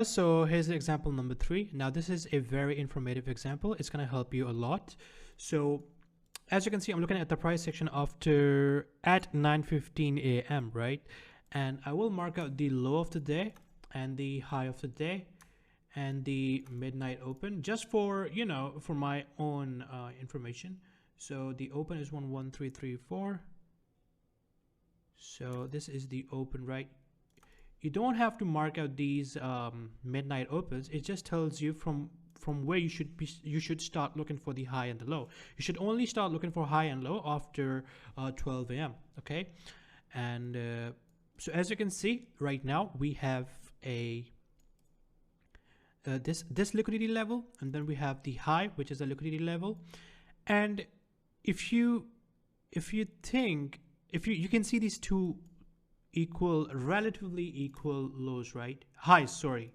So here's the example number 3. Now this is a very informative example. It's going to help you a lot. So as you can see, I'm looking at the price section after at 9:15 a.m. right? And I will mark out the low of the day and the high of the day and the midnight open just for, you know, for my own information. So the open is 11334. So this is the open, right? You don't have to mark out these midnight opens. It just tells you from where you should start looking for the high and the low. You should only start looking for high and low after 12 a.m. okay? And so as you can see right now, we have a this liquidity level, and then we have the high, which is a liquidity level. And if you think, you can see these two relatively equal lows, right? Highs, sorry.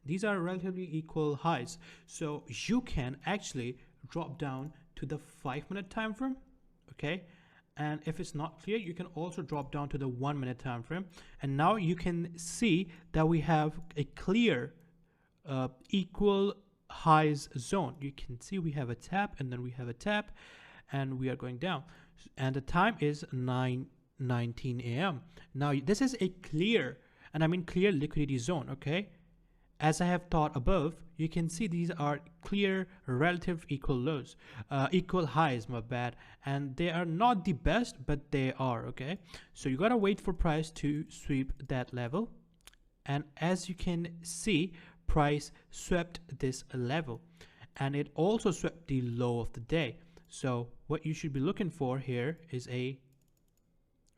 These are relatively equal highs. So you can actually drop down to the 5-minute time frame, okay? And if it's not clear, you can also drop down to the 1-minute time frame. And now you can see that we have a clear equal highs zone. You can see we have a tap, and then we have a tap, and we are going down. And the time is 9:19 a.m. Now this is a clear, and I mean clear, liquidity zone, okay? As I have thought above, you can see these are clear relative equal lows, equal highs, my bad, and they are not the best, but they are, okay? So you gotta wait for price to sweep that level, and as you can see, price swept this level, and it also swept the low of the day. So what you should be looking for here is a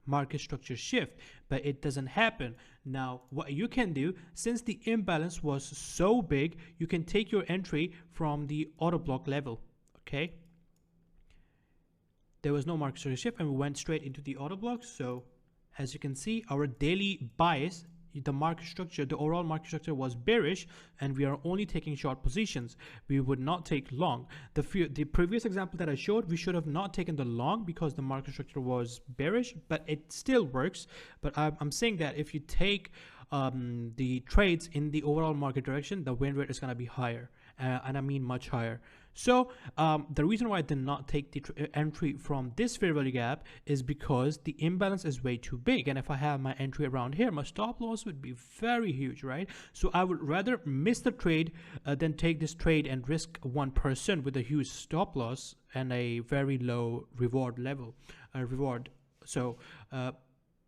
market structure shift, but it doesn't happen. Now what you can do, since the imbalance was so big, you can take your entry from the auto block level, okay? There was no market structure shift, and we went straight into the auto block. So as you can see, our daily bias, the market structure, the overall market structure was bearish, and we are only taking short positions. We would not take long. The previous example that I showed, we should have not taken the long because the market structure was bearish, but it still works. But I'm saying that if you take the trades in the overall market direction, the win rate is going to be higher, and I mean much higher. So the reason why I did not take the entry from this fair value gap is because the imbalance is way too big, and if I have my entry around here, my stop loss would be very huge, right? So I would rather miss the trade than take this trade and risk 1% with a huge stop loss and a very low reward level. So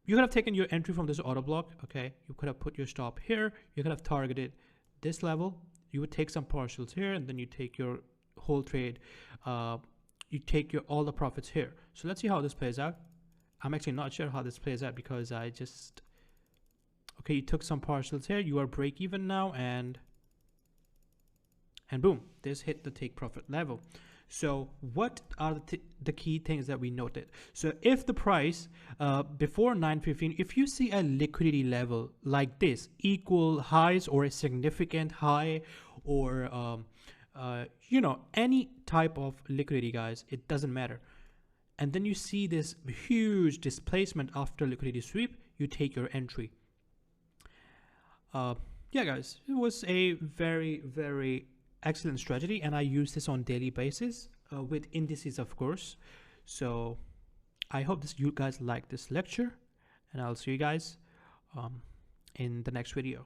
you could have taken your entry from this auto block, okay? You could have put your stop here. You could have targeted this level. You would take some partials here, and then you take your whole trade. You take your all the profits here. So let's see how this plays out. I'm actually not sure how this plays out because I just, okay, you took some partials here. You are break even now, and boom, this hit the take profit level. So what are the key things that we noted? So if the price before 9:15, if you see a liquidity level like this, equal highs or a significant high, or you know, any type of liquidity, guys, it doesn't matter, and then you see this huge displacement after liquidity sweep, you take your entry. Yeah, guys, it was a very excellent strategy, and I use this on daily basis with indices, of course. So I hope you guys like this lecture, and I'll see you guys in the next video.